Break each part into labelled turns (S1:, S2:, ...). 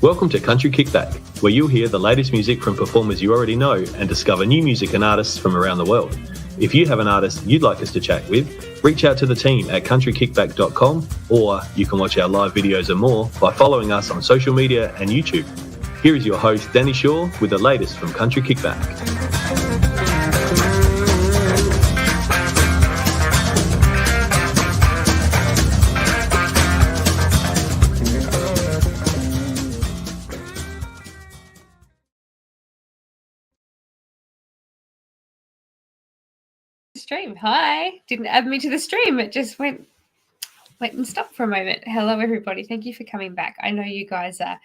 S1: Welcome to Country Kickback, where you'll hear the latest music from performers you already know and discover new music and artists from around the world. If you have an artist you'd like us to chat with, reach out to the team at countrykickback.com, or you can watch our live videos and more by following us on social media and YouTube. Here is your host, Danni Shaw, with the latest from Country Kickback.
S2: Stream. Hi. Didn't add me to the stream. It just went and stopped for a moment. Hello, everybody. Thank you for coming back. I know you guys are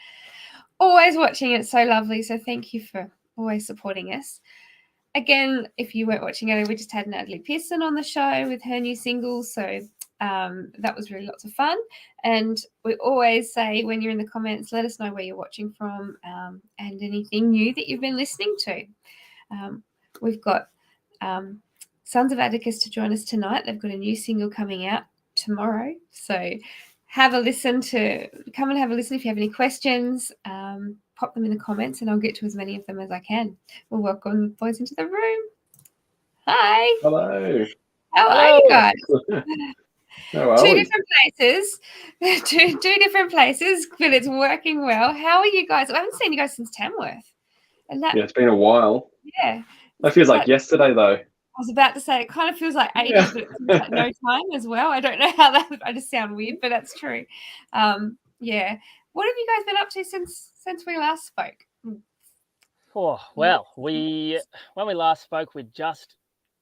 S2: always watching. It's so lovely. So thank you for always supporting us. Again, if you weren't watching earlier, we just had Natalie Pearson on the show with her new single. So that was really lots of fun. And we always say when you're in the comments, let us know where you're watching from and anything new that you've been listening to. We've got Sons of Atticus to join us tonight. They've got a new single coming out tomorrow. So come and have a listen if you have any questions. Pop them in the comments and I'll get to as many of them as I can. We'll welcome boys into the room. Hi.
S3: Hello.
S2: How are you guys?
S3: Two
S2: different places, but it's working well. How are you guys? I haven't seen you guys since Tamworth.
S3: Yeah, it's been a while.
S2: Yeah.
S3: That feels like yesterday, though.
S2: I was about to say it kind of feels like ages, but it feels like no time as well. I don't know how that. I just sound weird, but that's true. Yeah. What have you guys been up to since we last spoke?
S4: Oh well, when we last spoke, we'd just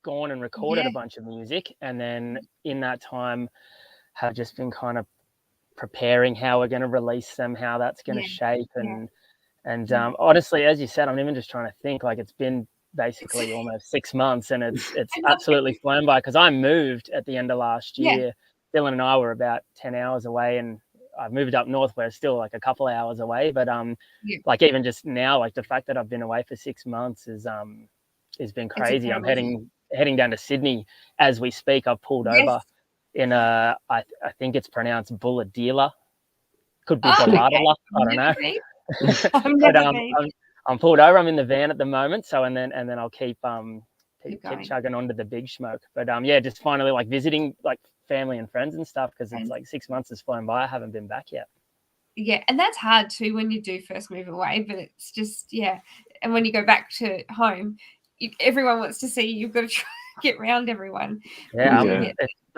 S4: gone and recorded a bunch of music, and then in that time, have just been kind of preparing how we're going to release them, how that's going to shape, and honestly, as you said, I'm even just trying to think. Like, it's been basically almost 6 months, and it's absolutely flown by because I moved at the end of last year. Dylan and I were about 10 hours away, and I've moved up north where it's still like a couple of hours away. But like even just now, like the fact that I've been away for 6 months has been crazy. I'm heading down to Sydney as we speak. I've pulled over in I think it's pronounced Bulladila. Could be Bulladila. I don't know. I'm pulled over. I'm in the van at the moment. So and then I'll keep chugging on to the big smoke. But just finally like visiting like family and friends and stuff because it's like 6 months has flown by. I haven't been back yet. Yeah,
S2: and that's hard too when you do first move away. But it's just and when you go back to home, everyone wants to see you. You've got to try to get round everyone.
S4: The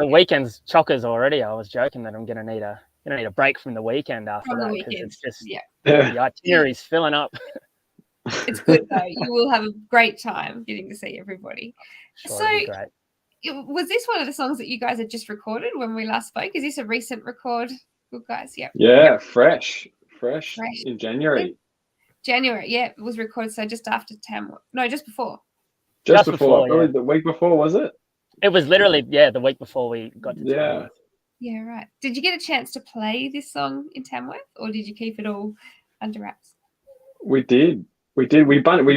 S4: weekend's chockers already. I was joking that I'm gonna need a break from the weekend after that because it's just the itinerary's filling up.
S2: It's good though. You will have a great time getting to see everybody.
S4: Sure,
S2: so was this one of the songs that you guys had just recorded when we last spoke? Is this a recent record, good guys?
S3: Fresh in January.
S2: It was recorded so just after Tamworth. No, just before.
S3: Just before. Really, the week before, was it?
S4: It was literally the week before we got to Tamworth.
S2: Yeah, right. Did you get a chance to play this song in Tamworth, or did you keep it all under wraps?
S3: We did. We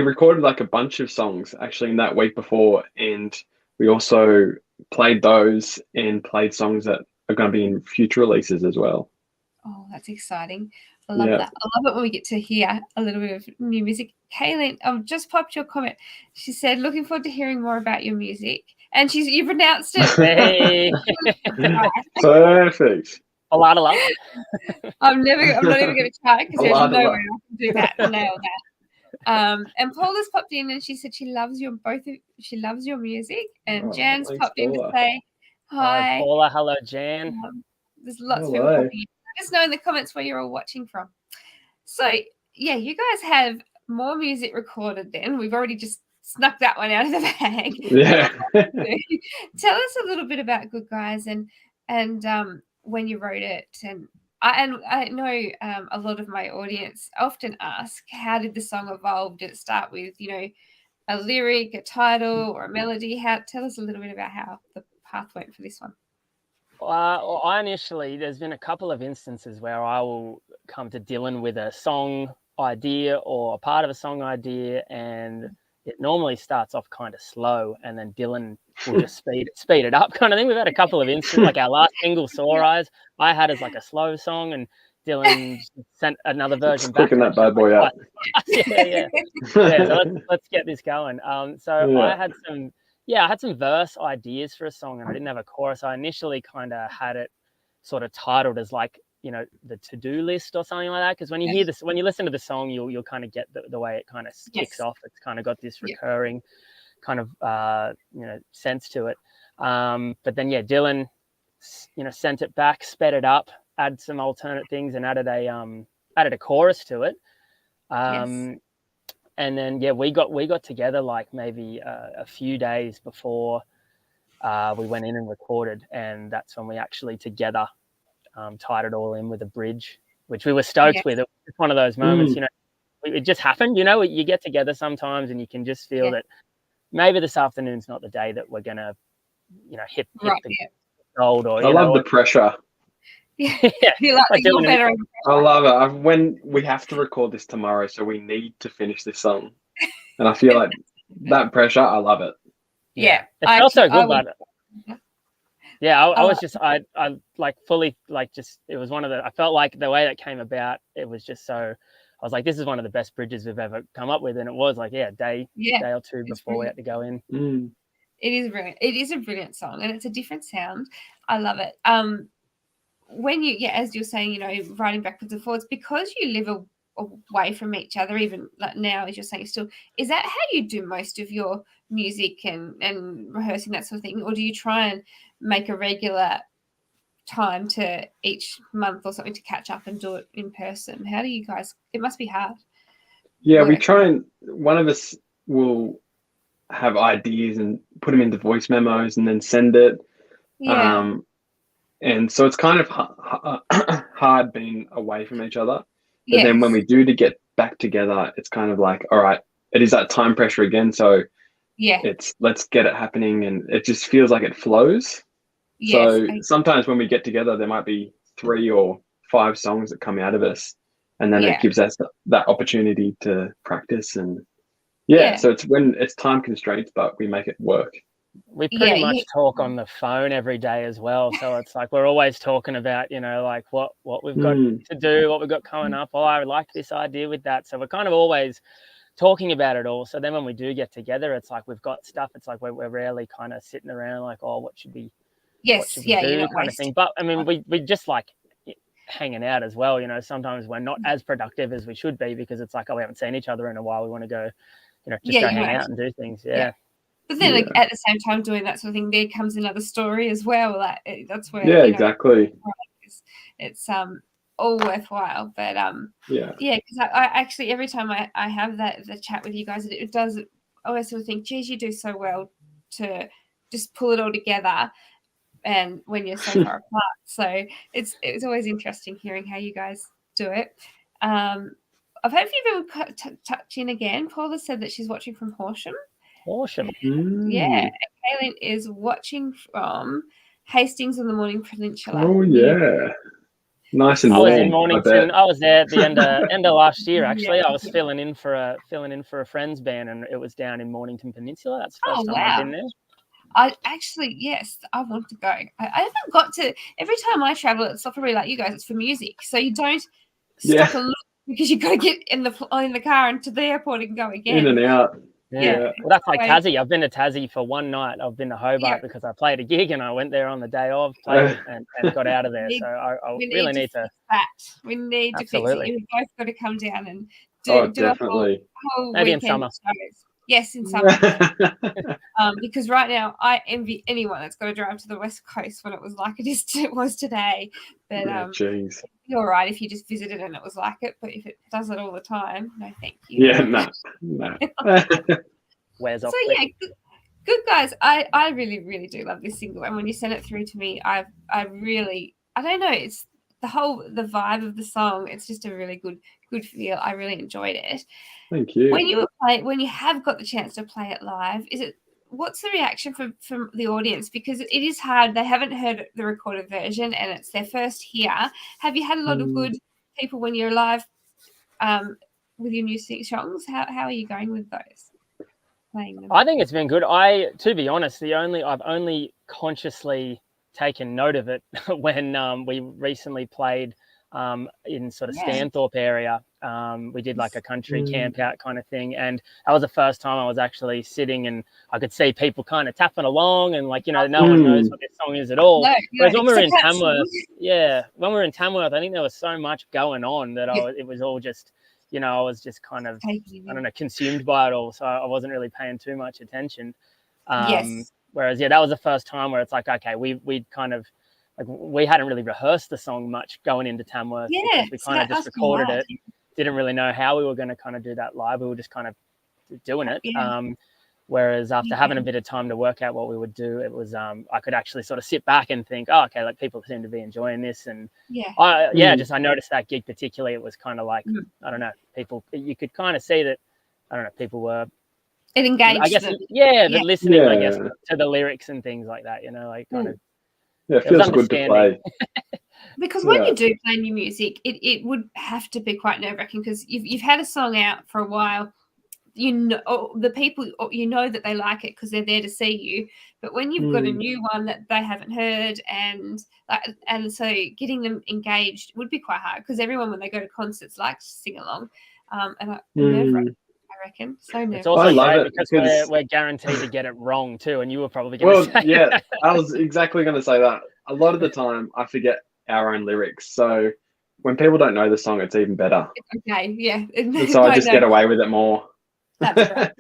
S3: recorded like a bunch of songs actually in that week before, and we also played those and played songs that are going to be in future releases as well.
S2: Oh, that's exciting. I love that. I love it when we get to hear a little bit of new music. Kayleen, just popped your comment. She said, looking forward to hearing more about your music. And you pronounced it.
S4: Hey.
S3: Perfect.
S4: A lot of love.
S2: I'm not even going to try because there's no way I can do that. Nail that. And Paula's popped in and she said she loves your music, and Jan's popped in to say hi.
S4: Paula, hello Jan.
S2: There's lots of people popping in. Let us know in the comments where you're all watching from. So you guys have more music recorded then. We've already just snuck that one out of the bag. Tell us a little bit about Good Guys and when you wrote it. And I know a lot of my audience often ask, how did the song evolve? Did it start with, a lyric, a title, or a melody? Tell us a little bit about how the path went for this one.
S4: I initially, there's been a couple of instances where I will come to Dylan with a song idea or a part of a song idea, and it normally starts off kind of slow, and then Dylan will just speed it up kind of thing. We've had a couple of instances, like our last single, Sore Eyes, I had as like a slow song, and Dylan sent another version back.
S3: Clicking that bad boy up.
S4: Yeah. So let's get this going. So
S3: Yeah.
S4: I had some verse ideas for a song, and I didn't have a chorus. I initially kind of had it sort of titled as like, you know, the to-do list or something like that. Because when you hear this, when you listen to the song, you'll kind of get the way it kind of kicks off. It's kind of got this recurring kind of you know, sense to it. But then Dylan, you know, sent it back, sped it up, add some alternate things, and added a chorus to it. And then we got together like maybe a few days before we went in and recorded, and that's when we actually together tied it all in with a bridge, which we were stoked with. It was just one of those moments, you know, it just happened. You know, you get together sometimes and you can just feel that maybe this afternoon's not the day that we're gonna, you know, hit the gold. Or
S3: I love the pressure.
S2: Yeah, you're better.
S3: I love it. When we have to record this tomorrow, so we need to finish this song, and I feel like that pressure. I love it.
S2: Yeah,
S4: it felt so good, but I was just I like fully like just it was one of the. I felt like the way that came about, it was just so. I was like, this is one of the best bridges we've ever come up with, and it was like day or two before we had to go in.
S2: It is brilliant. It is a brilliant song, and it's a different sound. I love it. When you, as you're saying, you know, writing backwards and forwards, because you live away from each other, even like now, as you're saying, still, is that how you do most of your music and rehearsing, that sort of thing? Or do you try and make a regular time to each month or something to catch up and do it in person? How do you guys, it must be hard.
S3: Yeah, we try, and one of us will have ideas and put them into voice memos and then send it. And so it's kind of hard being away from each other. But then when we do to get back together, it's kind of like, all right, it is that time pressure again. So it's let's get it happening, and it just feels like it flows. So sometimes when we get together, there might be 3 or 5 songs that come out of us, and then it gives us that opportunity to practice. And so it's when it's time constraints, but we make it work.
S4: We pretty much talk on the phone every day as well. So it's like we're always talking about, you know, like what we've got to do, what we've got coming up. Oh, I like this idea with that. So we're kind of always talking about it all. So then when we do get together, it's like we've got stuff. It's like we're rarely kind of sitting around like, oh, what should we do kind of thing. But I mean, we just like hanging out as well. You know, sometimes we're not as productive as we should be because it's like, oh, we haven't seen each other in a while. We want to go, you know, just go hang out and do things.
S2: But then like, at the same time doing that sort of thing, there comes another story as well. Like that's where
S3: exactly.
S2: It's all worthwhile. But because I actually every time I have the chat with you guys, it does. I always sort of think, geez, you do so well to just pull it all together, and when you're so far apart. So it's always interesting hearing how you guys do it. I've heard a few people touch in again. Paula said that she's watching from Horsham. Yeah, Kaylin is watching from Hastings on the Morning Peninsula.
S3: Oh yeah, nice and warm.
S4: I was in Mornington. I was there at the end of last year. Actually, I was filling in for a friend's band, and it was down in Mornington Peninsula. That's the first time I've been there.
S2: I actually, I want to go. I haven't got to. Every time I travel, it's not probably like you guys. It's for music, so you don't stop and look because you've got to get in the car and to the airport and go again.
S3: In and out.
S4: Yeah. Well, that's like Tassie. I've been to Tassie for one night. I've been to Hobart because I played a gig and I went there on the day of, played it and got out of there. So I really need to.
S2: We need to fix it. You've both got to come down and do
S3: definitely.
S2: a whole
S4: maybe
S2: weekend
S4: in summer.
S2: Yes, in summer. Because right now I envy anyone that's got to drive to the West Coast when it was like it was today. But you're right if you just visited and it was like it. But if it does it all the time, no, thank you.
S3: Yeah, no.
S4: Wears off.
S2: So good guys. I really, really do love this single. And when you sent it through to me, I really, I don't know. It's the vibe of the song. It's just a really good feel. I really enjoyed it.
S3: Thank you.
S2: When you have got the chance to play it live, what's the reaction from the audience? Because it is hard. They haven't heard the recorded version and it's their first hear. Have you had a lot of good people when you're live with your new songs? How are you going with those? Playing them?
S4: I think it's been good. To be honest, I've only consciously taken note of it when we recently played in sort of
S2: Yeah.
S4: Stanthorpe area. We did like a country camp out kind of thing, and that was the first time I was actually sitting and I could see people kind of tapping along, and like, you know, no one knows what this song is at all.
S2: No,
S4: Whereas when we were in
S2: except
S4: Tamworth, when we were in Tamworth, I think there was so much going on that it was all just, you know, I was just kind of, I don't know, consumed by it all, so I wasn't really paying too much attention.
S2: Yes.
S4: Whereas that was the first time where it's like, okay, we'd kind of, like, we hadn't really rehearsed the song much going into Tamworth, because we kind of just recorded it. Didn't really know how we were going to kind of do that live. We were just kind of doing it. Whereas after having a bit of time to work out what we would do, it was I could actually sort of sit back and think, oh, okay, like people seem to be enjoying this, and I noticed that gig particularly. It was kind of like, I don't know, people. You could kind of see that, I don't know, people were.
S2: It engaged.
S4: I guess, but listening, I guess, to the lyrics and things like that. You know, like kind of.
S3: Yeah, it feels good to play.
S2: Because when you do play new music, it would have to be quite nerve-wracking, because you've had a song out for a while. You know, the people, you know that they like it because they're there to see you. But when you've got a new one that they haven't heard, and so getting them engaged would be quite hard, because everyone, when they go to concerts, likes to sing along. And nerve-wracking, I reckon. So nerve-wracking.
S4: It's also great because we're guaranteed to get it wrong too, and you were probably going to say that.
S3: I was exactly going to say that. A lot of the time, I forget our own lyrics. So when people don't know the song, it's even better.
S2: Okay, yeah.
S3: So I just get away with it more.
S2: That's right.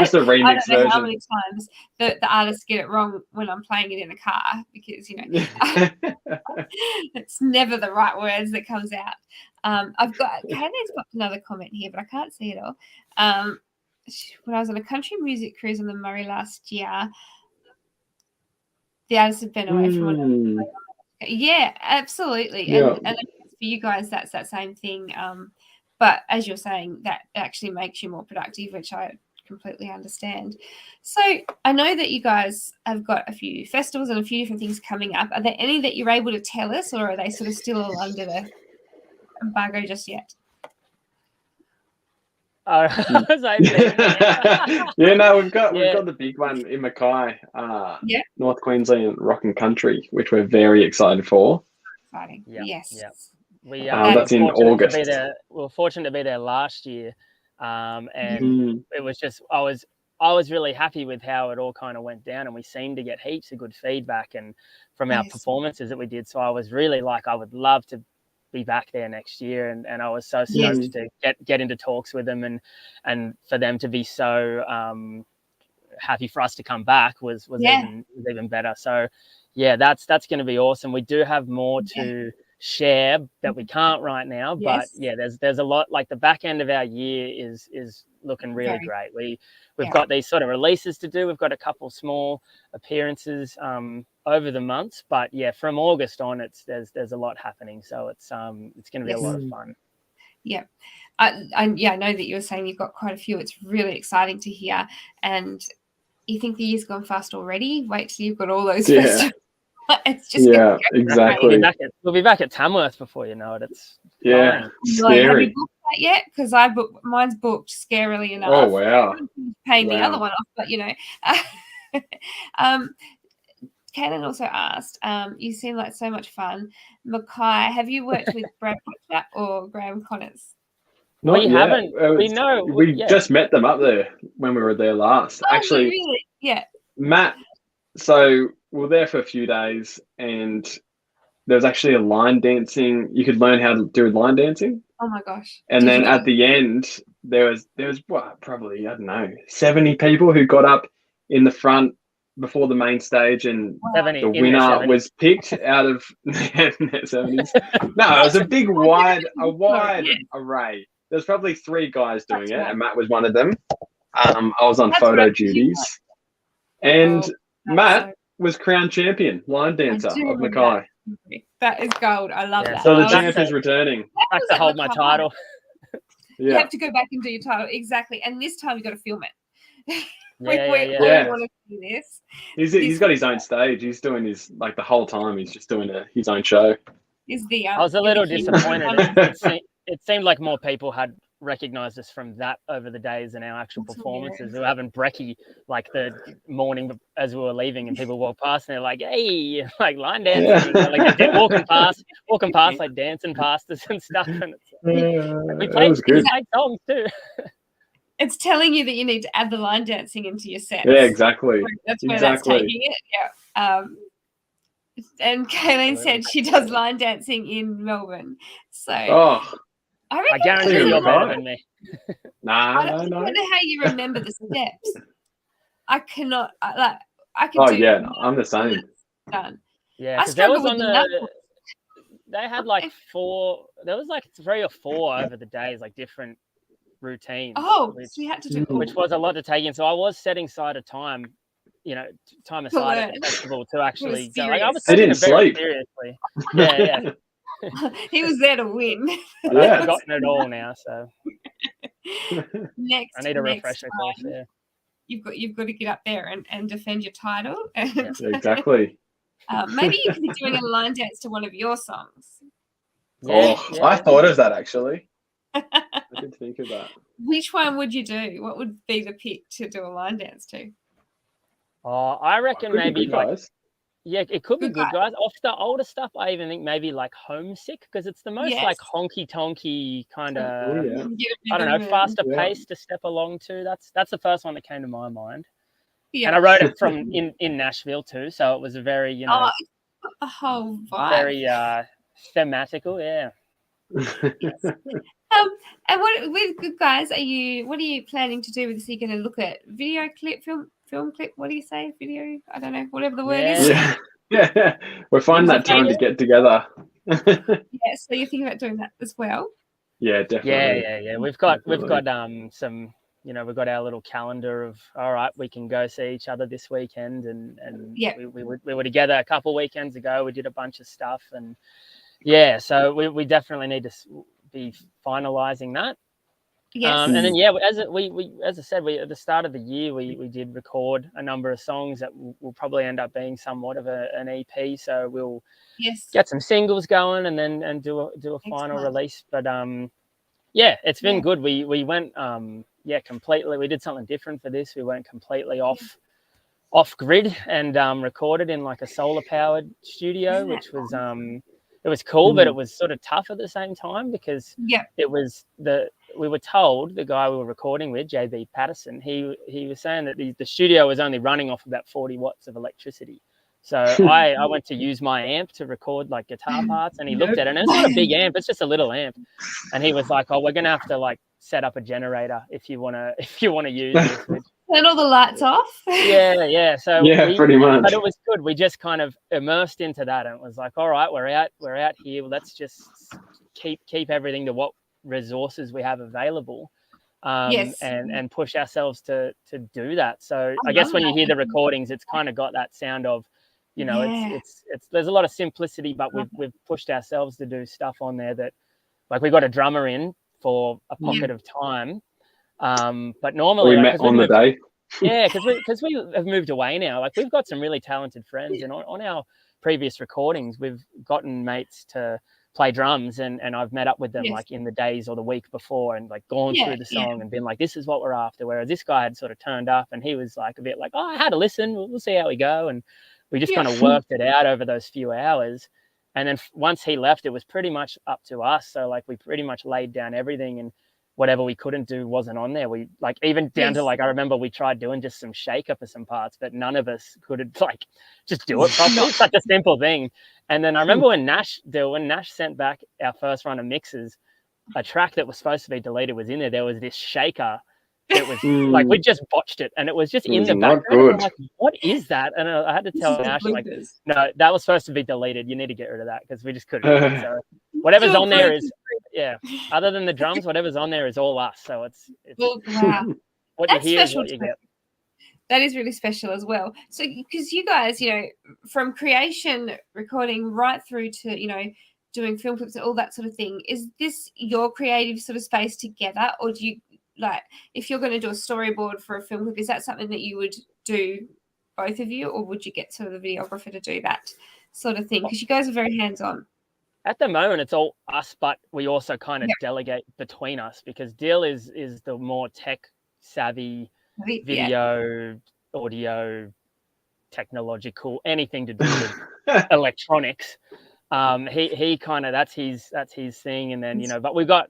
S3: Just a remix
S2: I don't know
S3: version.
S2: how many times the artists get it wrong when I'm playing it in a car, because, you know, it's never the right words that comes out. Kaylee's got another comment here, but I can't see it all. When I was on a country music cruise on the Murray last year, the artists have been away from one. Yeah, absolutely.
S3: Yeah.
S2: And for you guys, that's that same thing. But as you're saying, that actually makes you more productive, which I completely understand. So I know that you guys have got a few festivals and a few different things coming up. Are there any that you're able to tell us, or are they sort of still all under the embargo just yet?
S3: We've got the big one in Mackay, North Queensland Rock and Country, which we're very excited for.
S2: Exciting.
S4: Yep.
S2: Yes.
S4: Yep.
S3: That's in August.
S4: We were fortunate to be there last year, and it was just I was really happy with how it all kind of went down, and we seemed to get heaps of good feedback and from our performances that we did. So I was really like, I would love to be back there next year, and I was so stoked to get into talks with them, and for them to be so happy for us to come back was even better. So that's going to be awesome. We do have more to share that we can't right now, but there's a lot. Like the back end of our year is looking really great. We've got these sort of releases to do. We've got a couple small appearances over the months, but from August on, there's a lot happening. So it's going to be a lot of fun.
S2: Yeah. I know that you were saying you've got quite a few. It's really exciting to hear. And you think the year's gone fast already? Wait till you've got all those festivals. It's just
S3: exactly.
S4: We'll be back at Tamworth before you know it. It's
S3: scary.
S2: Have you booked that yet? Because mine's booked, scarily enough.
S3: Oh wow!
S2: Paying the other one off, but you know. Caitlin also asked, you seem like so much fun. Mackay, have you worked with Brad Potcher or Graham Connors?
S4: We haven't. We know.
S3: We just met them up there when we were there last.
S2: Oh,
S3: actually,
S2: really? Yeah.
S3: Matt. So we were there for a few days, and there was actually a line dancing. You could learn how to do line dancing.
S2: Oh my gosh!
S3: And then at the end, there was probably, I don't know, 70 people who got up in the front before the main stage, and the winner was picked out of the 70s. No, it was a wide array. There's probably 3 guys doing it, and Matt was one of them. I was on photo duties, and Matt was crowned champion line dancer of Mackay.
S2: That is gold. I love that.
S3: So the champ is returning.
S4: I have to hold my title.
S2: You have to go back and do your title. Exactly. And this time you got to film it. We want to see this.
S3: He's got his own stage. He's doing his, like, the whole time he's just doing his own show.
S4: I was a little disappointed. It seemed like more people had recognised us from that over the days and our actual
S2: That's
S4: performances.
S2: hilarious.
S4: We were having brekkie like the morning as we were leaving, and people walk past and they're like, "Hey, like line dancing," like they're walking past, like dancing past us and stuff. And we
S3: that was good.
S4: played songs too.
S2: It's telling you that you need to add the line dancing into your sets.
S3: Yeah, exactly.
S2: That's where that's taking it. Yeah. And Kayleen said she does line dancing in Melbourne. So
S3: Oh,
S2: I reckon
S4: guarantee
S3: You're
S4: you're better
S3: right.
S4: than me.
S3: nah,
S2: I don't
S3: no.
S2: know how you remember the steps. I cannot. I can
S3: Oh
S2: do.
S3: yeah, I'm the same.
S2: Done.
S4: Yeah,
S2: I
S4: because there was
S2: struggle
S4: on
S2: with
S4: the.
S2: knuckles.
S4: They had like 4. There was like 3 or 4 over the days, like different routines.
S2: Oh, so you had to do.
S4: Which was a lot to take in. So I was setting aside a time, time aside at the
S2: learn.
S4: festival to actually go. Like, I was
S2: serious.
S4: taking
S3: didn't
S4: it very
S3: sleep.
S4: seriously. Yeah.
S2: He was there to win.
S4: But
S3: Yeah.
S4: I've forgotten it all now, so
S2: Next,
S4: I need a
S2: next
S4: refresher
S2: time,
S4: course. Yeah.
S2: You've got to get up there and defend your title. And
S3: Exactly.
S2: maybe you could be doing a line dance to one of your songs.
S3: I thought of that actually. I did think of that.
S2: Which one would you do? What would be the pick to do a line dance to?
S4: Oh, I reckon
S3: Could be
S4: maybe
S3: good,
S4: like
S3: guys.
S4: it could be
S2: Good
S4: good guys. Off the older stuff, I even think maybe like Homesick, because it's the most like honky tonky kind of
S3: Oh yeah.
S4: I don't know, faster
S3: Yeah.
S4: pace to step along to. That's the first one that came to my mind.
S2: Yeah.
S4: And I wrote it from in Nashville too, so it was a very
S2: a whole vibe.
S4: very thematical, yeah.
S2: And what with good guys? What are you planning to do with this? Are you going to look at video clip, film clip? What do you say? Video? I don't know. Whatever the word is.
S3: Yeah. We're finding that time to get together.
S2: Yeah. So you're thinking about doing that as well?
S3: Yeah, definitely.
S4: Yeah. We've got some. We've got our little calendar of, all right, we can go see each other this weekend, and we were together a couple weekends ago. We did a bunch of stuff, and so we definitely need to be finalizing that.
S2: Yes.
S4: And then as I said, at the start of the year we did record a number of songs that will probably end up being somewhat of an EP. So we'll get some singles going and then do a final release. But it's been good. We went completely. We did something different for this. We went completely off grid and recorded in like a solar powered studio, which was it was cool, but it was sort of tough at the same time because we were told, the guy we were recording with, JB Patterson, he was saying that the studio was only running off about 40 watts of electricity. So I went to use my amp to record like guitar parts, and he looked at it, and it's not a big amp, it's just a little amp. And he was like, "Oh, we're gonna have to like set up a generator if you wanna use this."
S2: Turn all the lights off.
S4: Yeah. So
S3: pretty much.
S4: But it was good. We just kind of immersed into that, and it was like, all right, we're out here. Let's just keep everything to what resources we have available, and push ourselves to do that. So I guess when you hear the recordings, it's kind of got that sound of, it's there's a lot of simplicity, but we've pushed ourselves to do stuff on there that, like, we got a drummer in for a pocket of time. But normally
S3: we met on the day.
S4: Yeah, because we have moved away now. Like, we've got some really talented friends, and on our previous recordings, we've gotten mates to play drums, and I've met up with them like in the days or the week before, and like gone through the song and been like, this is what we're after. Whereas this guy had sort of turned up, and he was like a bit like, oh, I had to listen. We'll see how we go, and we just kind of worked it out over those few hours. And then once he left, it was pretty much up to us. So like, we pretty much laid down everything, and whatever we couldn't do wasn't on there. We like, even down to like, I remember we tried doing just some shake up of some parts, but none of us could like just do it properly. It's such a simple thing. And then I remember when Nash sent back our first run of mixes, a track that was supposed to be deleted was in there. There was this shaker. It was like, we just botched it, and it was just in the background. I'm like, what is that? And I had to tell Nash, like, no, that was supposed to be deleted. You need to get rid of that, because we just couldn't. So whatever's on there is, other than the drums, whatever's on there is all us. So it's
S2: wow.
S4: What
S2: That's
S4: you hear is
S2: special
S4: what you get.
S2: That is really special as well. So, because you guys, from creation, recording, right through to, doing film clips and all that sort of thing, is this your creative sort of space together? Or do you, like, if you're going to do a storyboard for a film clip, is that something that you would do, both of you, or would you get sort of the videographer to do that sort of thing? Because you guys are very hands-on.
S4: at the moment it's all us, but we also kind of
S2: Yep.
S4: delegate between us because Dill is the more tech savvy
S2: Yeah.
S4: video, audio, technological, anything to do with electronics. He kind of that's his thing, and then but we've got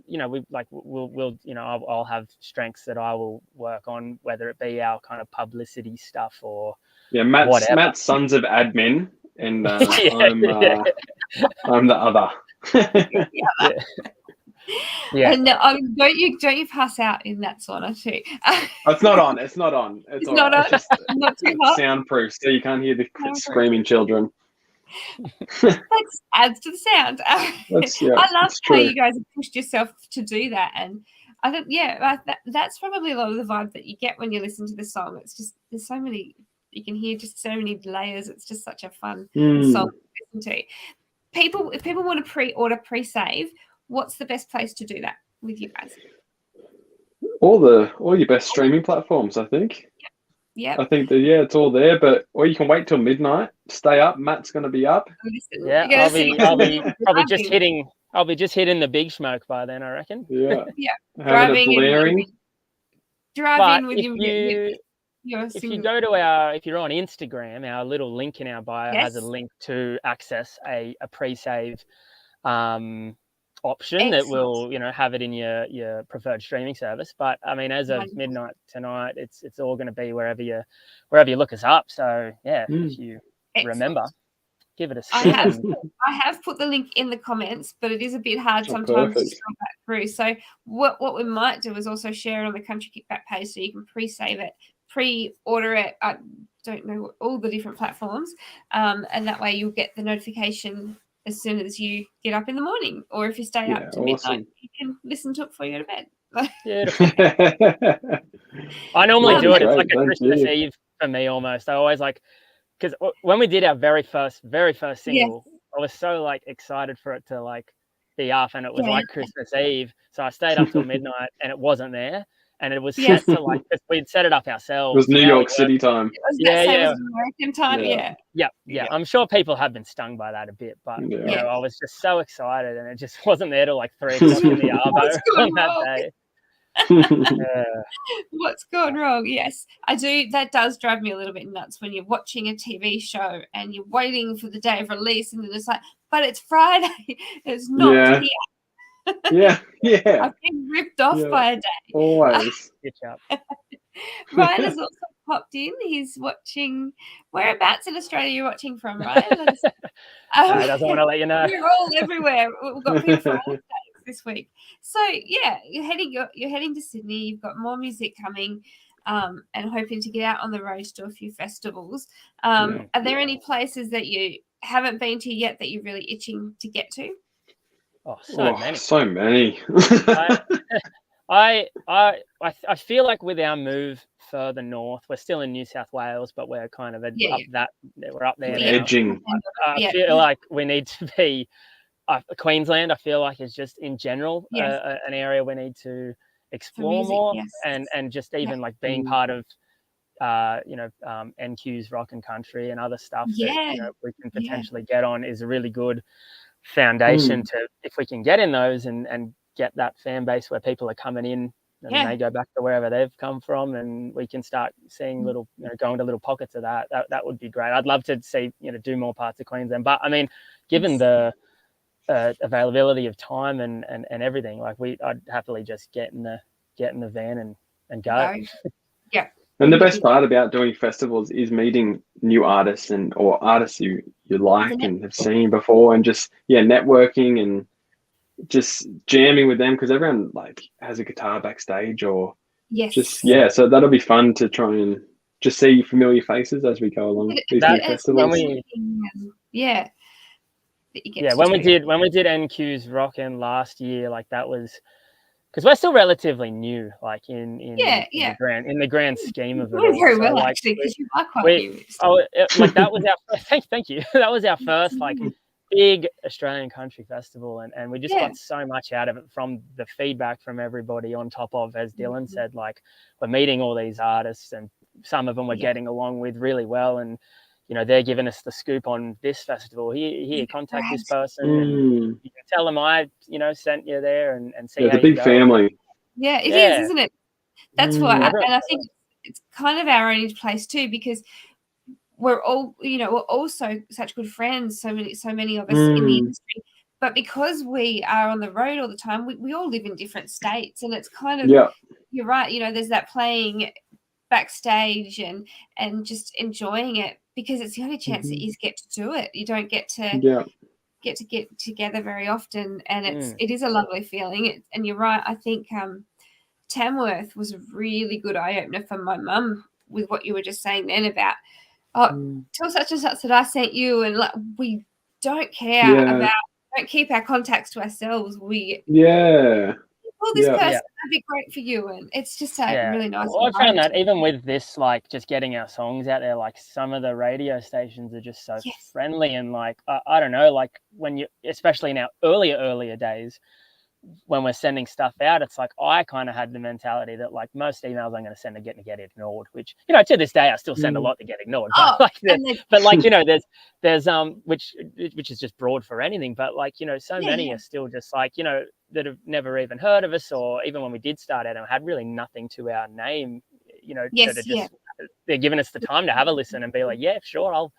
S4: we'll I'll have strengths that I will work on, whether it be our kind of publicity stuff or
S3: Matt's son's of admin, and I'm the other.
S4: Yeah.
S2: And don't you pass out in that sauna too?
S3: It's not on. It's not on. It's all
S2: not
S3: right.
S2: on.
S3: It's just
S2: Not too hot.
S3: soundproof, so you can't hear the
S2: Soundproof.
S3: screaming children.
S2: That adds to the sound. I love how you guys have pushed yourself to do that, and I think that's probably a lot of the vibe that you get when you listen to the song. It's just there's so many you can hear, just so many layers. It's just such a fun song to listen to. If people want to pre-order, pre-save, what's the best place to do that with you guys?
S3: All your best streaming platforms, I think.
S2: Yeah.
S3: I think that it's all there, or you can wait till midnight. Stay up. Matt's going to be up.
S4: Yeah, I'll be probably just hitting. I'll be just hitting the big smoke by then, I reckon.
S3: Yeah.
S2: Yeah.
S3: Having a blaring.
S2: Driving with
S4: if you go to if you're on Instagram, our little link in our bio has a link to access a pre-save option that will have it in your preferred streaming service. But I mean, as of midnight tonight, it's all going to be wherever you look us up. So if you remember, give it a spin.
S2: I have put the link in the comments, but it is a bit hard sometimes to scroll back through. So what we might do is also share it on the Country Kickback page, so you can pre-save it, pre-order it. I don't know all the different platforms, and that way you'll get the notification as soon as you get up in the morning, or if you stay up to midnight, you can listen to it before you go to bed.
S4: Beautiful. I normally do it. It's like a Christmas Eve for me almost. I always because when we did our very first single, I was so excited for it to be up, and it was like Christmas Eve. So I stayed up till midnight, and it wasn't there. And it was set to because we'd set it up ourselves.
S3: It was New York City time.
S2: American time.
S4: Yeah. I'm sure people have been stung by that a bit, but I was just so excited, and it just wasn't there till 3 o'clock in the arvo on that day.
S2: What's gone wrong? Yes, I do. That does drive me a little bit nuts when you're watching a TV show and you're waiting for the day of release, and then it's but it's Friday. It's not here.
S3: Yeah.
S2: I've been ripped off by a day.
S3: Always.
S2: Ryan has also popped in. He's watching. Whereabouts in Australia are you watching from, Ryan?
S4: He doesn't want to let you know.
S2: We're all everywhere. We've got people from all states this week. So you're heading to Sydney. You've got more music coming, and hoping to get out on the road to a few festivals. Are there any places that you haven't been to yet that you're really itching to get to?
S4: So many.
S3: So many.
S4: I feel like with our move further north, we're still in New South Wales, but we're kind of we're up there now.
S3: Edging.
S4: I feel like we need to be Queensland. I feel like is just in general an area we need to explore more, and just even being part of NQ's Rock and Country and other stuff that we can potentially get on is a really good foundation to, if we can get in those and get that fan base where people are coming in and they go back to wherever they've come from, and we can start seeing little go into little pockets of that would be great. I'd love to see do more parts of Queensland, but I mean, given the availability of time and everything, I'd happily just get in the van and go.
S3: And the best part about doing festivals is meeting new artists or artists you like and have seen before, and just networking and just jamming with them, because everyone has a guitar backstage or so that'll be fun to try and just see familiar faces as we go along these new festivals.
S4: When we did NQ's Rockin' last year, that was because we're still relatively new, in the grand scheme of it.
S2: We're very well, actually, because you are quite new.
S4: That was our thank you. That was our first big Australian country festival, and we just got so much out of it from the feedback from everybody. On top of, as Dylan said, we're meeting all these artists, and some of them we're getting along with really well, and they're giving us the scoop on this festival. Here, contact this person, and you can tell them I sent you there, and see how
S3: it's a big family.
S2: Yeah, it is, isn't it? That's why,
S4: everyone,
S2: and I think it's kind of our own place too, because we're all, we're also such good friends. So many of us in the industry, but because we are on the road all the time, we all live in different states, and it's kind of you're right. There's that playing backstage and just enjoying it, because it's the only chance that you get to do it. You don't get to get together very often, and it is a lovely feeling. And you're right. I think Tamworth was a really good eye opener for my mum, with what you were just saying then about tell such and such that I sent you, and like we don't care about, don't keep our contacts to ourselves. We this person, that'd be great for you, and it's just really nice.
S4: Well, I found that even with this, like just getting our songs out there, like some of the radio stations are just so friendly, and like I don't know, like when you, especially in our earlier days, when we're sending stuff out, it's like I kind of had the mentality that like most emails I'm going to send are getting to get ignored, which to this day I still send a lot to get ignored. But there's which is just broad for anything, but like so many are still just like that have never even heard of us, or even when we did start out and had really nothing to our name, that are just they're giving us the time to have a listen and be like, yeah, sure, I'll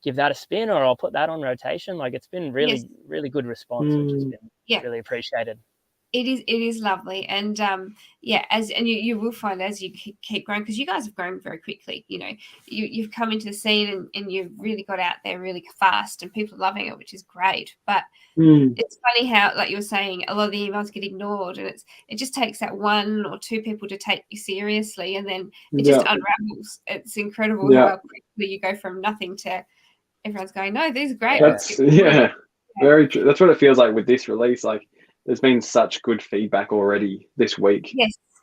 S4: give that a spin, or I'll put that on rotation. Like it's been really good response, which has been really appreciated.
S2: It is lovely, and you will find as you keep growing, because you guys have grown very quickly. You've come into the scene and you've really got out there really fast, and people are loving it, which is great. But it's funny how, like you were saying, a lot of the emails get ignored, and it just takes that one or two people to take you seriously, and then it just unravels. It's incredible how quickly you go from nothing to everyone's going, no, these are great.
S3: That's very true. That's what it feels like with this release. Like there's been such good feedback already this week,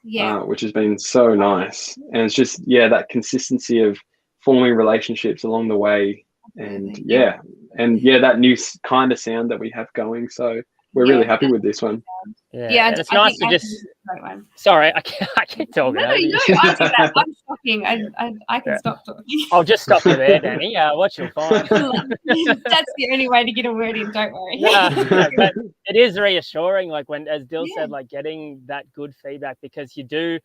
S3: which has been so nice. And it's just that consistency of forming relationships along the way, and that new kind of sound that we have going. So we're really happy with this one.
S4: Yeah, and it's nice to just. Sorry, I can't talk.
S2: No, I do that. I'm talking. I can stop talking.
S4: I'll just stop you there, Danny. What you'll find.
S2: That's the only way to get a word in. Don't worry.
S4: But it is reassuring, like when, as Dill said, like getting that good feedback, because you do,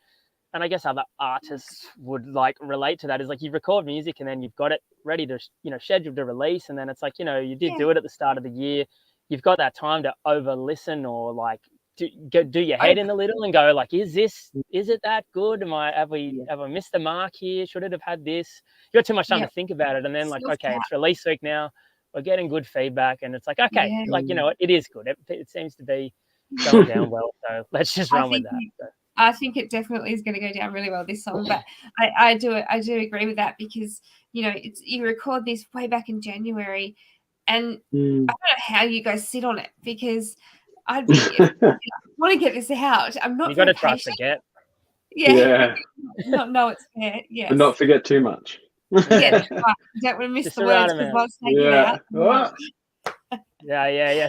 S4: and I guess other artists would like relate to that. Is like you record music and then you've got it ready to scheduled to release, and then it's like you did do it at the start of the year. You've got that time to over listen, or like do your head in a little and go like, is it that good? Have I missed the mark here? Should it have had this? You got too much time to think about it, and then like, okay, it's release week now. We're getting good feedback, and it's like, okay, like what, it is good. It seems to be going down well, so let's just run with that. So.
S2: I think it definitely is going to go down really well, this song, but I do agree with that, because you record this way back in January. And I don't know how you guys sit on it, because I want to get this out. I'm not.
S4: You got to try to forget.
S2: No, it's fair. Yes.
S3: But not forget too much.
S2: Right. Don't want to miss
S4: just
S2: the words because I'll take it out.
S4: Yeah.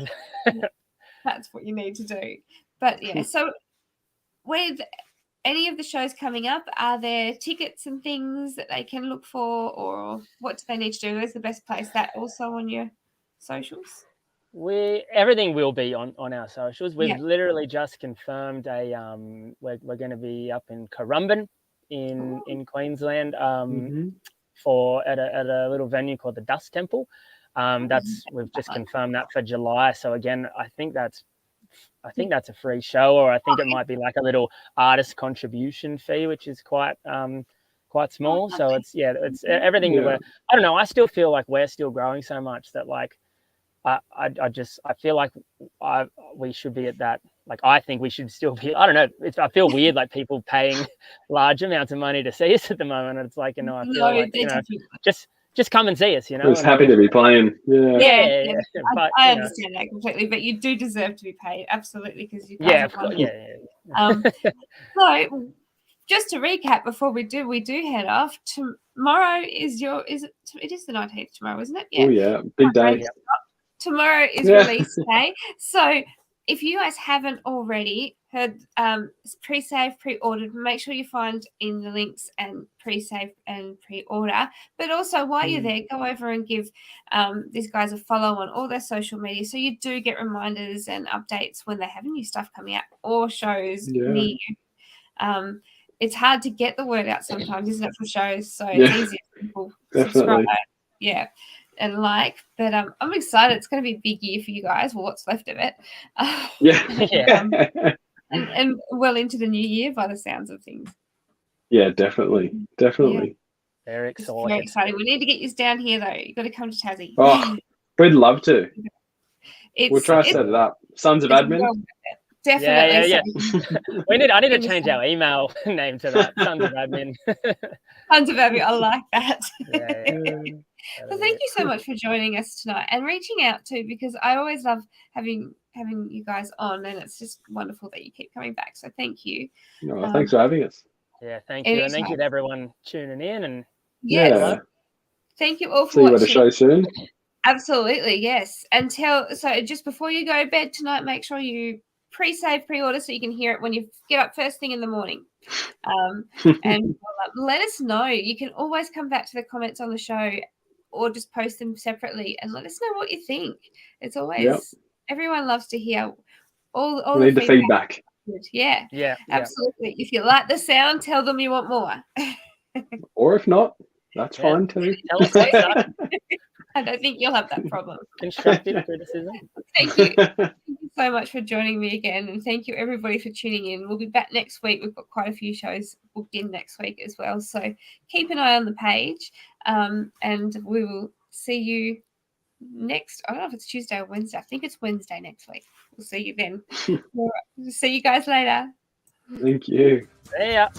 S2: That's what you need to do. But so with any of the shows coming up, are there tickets and things that they can look for, or what do they need to do? Where's the best place? That also on your socials?
S4: Everything will be on our socials. We've literally just confirmed we're going to be up in Currumbin in Queensland for at a little venue called the Dust Temple. We've just confirmed that for July. So again, I think that's a free show, or I think it might be like a little artist contribution fee, which is quite small. So it's everything. I don't know. I still feel like we're still growing so much that like I feel like we should be at that. Like I think we should still be. I don't know. I feel weird like people paying large amounts of money to see us at the moment. And it's like I feel like just come and see us.
S3: I was happy to be playing.
S2: Yeah. I understand that completely, but you do deserve to be paid, absolutely, because you. So just to recap before we do head off. Tomorrow it is the 19th tomorrow, isn't it?
S3: Yeah. Oh yeah, big day.
S2: Tomorrow is release day. So if you guys haven't already heard pre-save, pre-ordered. Make sure you find in the links and pre-save and pre-order. But also while you're there, go over and give these guys a follow on all their social media, so you do get reminders and updates when they have new stuff coming out or shows near you. It's hard to get the word out sometimes, isn't it, for shows? So it's easier for people subscribe, and like. But I'm excited. It's going to be a big year for you guys. Well, what's left of it. And well into the new year by the sounds of things.
S3: Yeah, definitely.
S2: Yeah.
S4: Very exciting.
S2: Very exciting. We need to get you down here though. You've got to come to Tassie.
S3: Oh, we'd love to. We'll try to set it up. Sons of Admin.
S2: Well, definitely.
S4: Yeah. I need to change our email name to that. Sons of Admin.
S2: Sons of Admin. I like that.
S4: Yeah.
S2: Well, thank you so much for joining us tonight and reaching out too, because I always love having you guys on, and it's just wonderful that you keep coming back. So thank you.
S3: No, thanks for having us.
S4: Yeah, thank you. And thank you to everyone tuning in. And
S2: thank you all for
S3: see you
S2: watching.
S3: at the show soon.
S2: Absolutely, yes. So just before you go to bed tonight, make sure you pre-save, pre-order so you can hear it when you get up first thing in the morning. And let us know. You can always come back to the comments on the show or just post them separately and let us know what you think. It's always everyone loves to hear all
S3: we need the feedback.
S2: Yeah, absolutely. If you like the sound, tell them you want more.
S3: Or if not, that's fine too.
S4: Tell us what's up.
S2: I don't think you'll have that problem.
S4: Constructive criticism.
S2: Thank you. Thank you so much for joining me again, and thank you everybody for tuning in. We'll be back next week. We've got quite a few shows booked in next week as well, so keep an eye on the page, and we will see you next. I don't know if it's Tuesday or Wednesday. I think it's Wednesday next week. We'll see you then. See you guys later.
S3: Thank you.
S4: See ya.